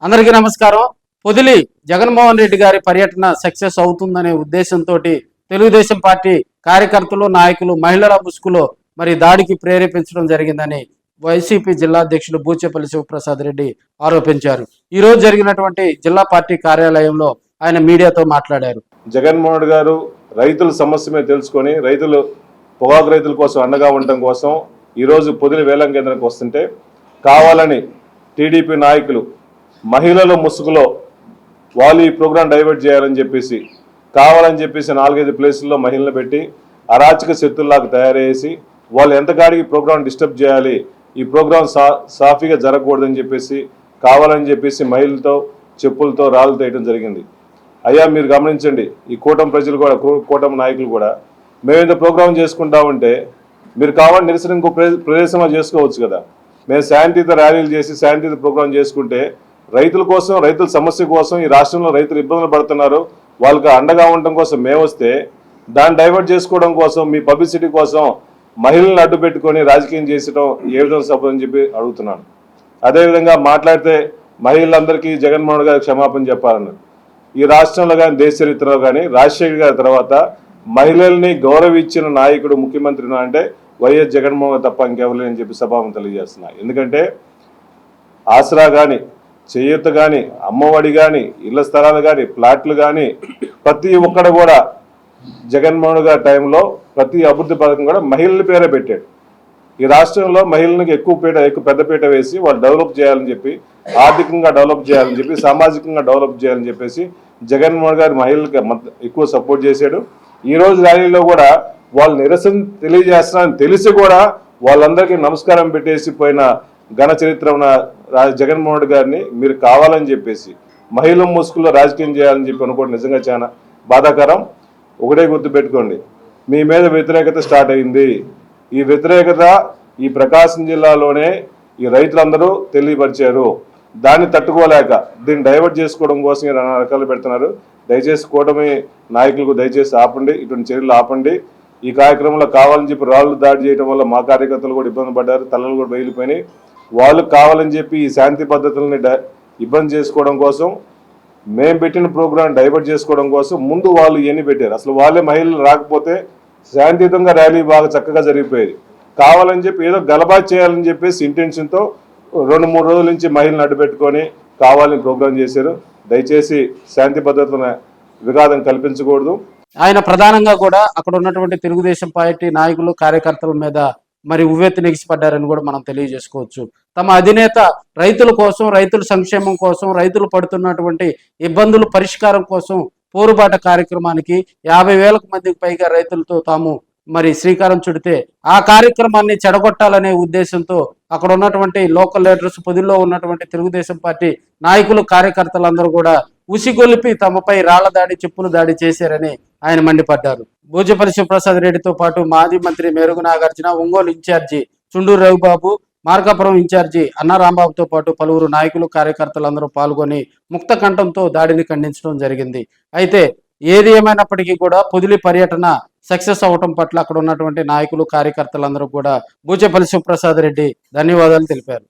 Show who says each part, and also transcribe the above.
Speaker 1: అందరికీ నమస్కారం. పొదిలి జగన్మోహన్ రెడ్డి గారి పర్యటన సక్సెస్ అవుతుందనే ఉద్దేశంతో తెలుగుదేశం పార్టీ కార్యకర్తలు, నాయకులు మహిళల ముసుగులో మరి దాడికి ప్రేరేపించడం జరిగిందని వైసీపీ జిల్లా అధ్యక్షుడు బూచేపల్లి శివప్రసాద్ రెడ్డి ఆరోపించారు. ఈ రోజు జరిగినటువంటి జిల్లా పార్టీ కార్యాలయంలో ఆయన మీడియాతో మాట్లాడారు.
Speaker 2: జగన్మోహన్ గారు రైతుల సమస్య మీద తెలుసుకొని రైతులు పొగాకు రైతుల కోసం అండగా ఉండటం కోసం ఈరోజు పొదిలి వేలం కేంద్రానికి వస్తుంటే కావాలని టీడీపీ నాయకులు మహిళల ముసుగులో వాళ్ళు ఈ ప్రోగ్రాం డైవర్ట్ చేయాలని చెప్పేసి కావాలని చెప్పేసి 4-5 ప్లేసుల్లో మహిళలు పెట్టి అరాచక శక్తుల్లాగా తయారు చేసి వాళ్ళు ఎంతకాడికి ప్రోగ్రాం డిస్టర్బ్ చేయాలి, ఈ ప్రోగ్రాం సాఫీగా జరగకూడదని చెప్పేసి కావాలని చెప్పేసి మహిళలతో చెప్పులతో రాళ్ళు తీయడం జరిగింది. అయ్యా మీరు గమనించండి, ఈ కూటమి ప్రజలు కూడా కూటమి నాయకులు కూడా మేము ఇంత ప్రోగ్రాం చేసుకుంటా ఉంటే మీరు కావాలని నిరసన ఇంకో ప్రదేశంలో చేసుకోవచ్చు కదా. మేము శాంతియుత ర్యాలీలు చేసి శాంతియుత ప్రోగ్రాం చేసుకుంటే రైతుల కోసం, రైతుల సమస్య కోసం, ఈ రాష్ట్రంలో రైతులు ఇబ్బందులు పడుతున్నారు, వాళ్ళకి అండగా ఉండటం కోసం మేము వస్తే దాన్ని డైవర్ట్ చేసుకోవడం కోసం, మీ పబ్లిసిటీ కోసం మహిళలను అడ్డు పెట్టుకొని రాజకీయం చేసడం ఏ విధంగా సపోదని చెప్పి అడుగుతున్నాను. అదేవిధంగా మాట్లాడితే మహిళలందరికీ జగన్మోహన్ గారికి క్షమాపణ చెప్పాలన్నారు. ఈ రాష్ట్రంలో కానీ దేశ చరిత్రలో కానీ రాజశేఖర్ గారి తర్వాత మహిళల్ని గౌరవించిన నాయకుడు ముఖ్యమంత్రి అంటే వైఎస్ జగన్మోహన్ తప్ప ఇంకెవరు అని చెప్పి సభాముఖంగా తెలియజేస్తున్నా. ఎందుకంటే ఆసరా కానీ, చేయూత కానీ, అమ్మఒడి కానీ, ఇళ్ల స్థలాలు కానీ, ప్లాట్లు కానీ ప్రతి ఒక్కడు కూడా జగన్మోహన్ గారి టైంలో ప్రతి అభివృద్ధి పథకం కూడా మహిళల పేరే పెట్టాడు. ఈ రాష్ట్రంలో మహిళలకు ఎక్కువ పెద్దపీట వేసి వాళ్ళు డెవలప్ చేయాలని చెప్పి, ఆర్థికంగా డెవలప్ చేయాలని చెప్పి, సామాజికంగా డెవలప్ చేయాలని చెప్పేసి జగన్మోహన్ గారు మహిళలకు ఎక్కువ సపోర్ట్ చేశాడు. ఈ రోజు ర్యాలీలో కూడా వాళ్ళు నిరసన తెలియజేస్తున్నారని తెలిసి కూడా వాళ్ళందరికీ నమస్కారం పెట్టేసి పోయిన ఘన చరిత్ర ఉన్న జగన్మోహన్ గారిని మీరు కావాలని చెప్పేసి మహిళల ముసుగులో రాజకీయం చేయాలని చెప్పి అనుకోవడం నిజంగా చాలా బాధాకరం. ఒకటే గుర్తుపెట్టుకోండి, మీ మీద వ్యతిరేకత స్టార్ట్ అయింది. ఈ వ్యతిరేకత ఈ ప్రకాశం జిల్లాలోనే ఈ రైతులందరూ తెలియపరిచారు. దాన్ని తట్టుకోలేక దీన్ని డైవర్ట్ చేసుకోవడం కోసం నానా రకాలు పెడుతున్నారు. దయచేసి కూటమి నాయకులకు దయచేసి ఆపండి, ఇటువంటి చర్యలు ఆపండి. ఈ కార్యక్రమంలో కావాలని చెప్పి రాళ్ళు దాడి చేయడం వల్ల మా కార్యకర్తలు కూడా ఇబ్బంది పడ్డారు, తలలు కూడా బయలుపోయినాయి. వాళ్ళు కావాలని చెప్పి ఈ శాంతి పద్ధతులని ఇబ్బంది చేసుకోవడం కోసం, మేము పెట్టిన ప్రోగ్రాం డైవర్ట్ చేసుకోవడం కోసం ముందు వాళ్ళు ఇవన్నీ పెట్టారు. అసలు వాళ్ళే మహిళలు రాకపోతే శాంతియుతంగా ర్యాలీ బాగా చక్కగా జరిగిపోయేది. కావాలని చెప్పి ఏదో గలబా చేయాలని చెప్పేసి ఇంటెన్షన్తో 2-3 రోజుల నుంచి మహిళలను అడ్డుపెట్టుకొని కావాలని ప్రోగ్రాం చేశారు. దయచేసి శాంతి భద్రతల విఘాతం కల్పించకూడదు.
Speaker 1: ఆయన ప్రధానంగా కూడా అక్కడ ఉన్నటువంటి తెలుగుదేశం పార్టీ నాయకులు, కార్యకర్తల మీద మరి ఉవ్వెత్తి నెగిసిపడ్డారని కూడా మనం తెలియజేసుకోవచ్చు. తమ అధినేత రైతుల కోసం, రైతుల సంక్షేమం కోసం, రైతులు పడుతున్నటువంటి ఇబ్బందుల పరిష్కారం కోసం పోరుబాట కార్యక్రమానికి 50,000 మందికి పైగా రైతులతో తాము మరి శ్రీకారం చుడితే ఆ కార్యక్రమాన్ని చెడగొట్టాలనే ఉద్దేశంతో అక్కడ ఉన్నటువంటి లోకల్ లీడర్స్, పొదిల్లో ఉన్నటువంటి తెలుగుదేశం పార్టీ నాయకులు, కార్యకర్తలందరూ కూడా ఉసిగొలిపి తమపై రాళ్ల దాడి, చెప్పులు దాడి చేశారని ఆయన మండిపడ్డారు. బూచేపల్లి శివప్రసాద్ రెడ్డితో పాటు మాజీ మంత్రి మేరుగు నాగార్జున, ఒంగోలు ఇన్ఛార్జి చుండూరు రవిబాబు, మార్కాపురం ఇన్ఛార్జి అన్నా రాంబాబుతో పాటు పలువురు నాయకులు, కార్యకర్తలందరూ పాల్గొని ముక్త కంఠంతో దాడిని ఖండించడం జరిగింది. అయితే ఏది ఏమైనప్పటికీ కూడా పొదిలి పర్యటన సక్సెస్ అవటం పట్ల అక్కడ ఉన్నటువంటి నాయకులు, కార్యకర్తలందరూ కూడా బూచేపల్లి శివప్రసాద్ రెడ్డి ధన్యవాదాలు తెలిపారు.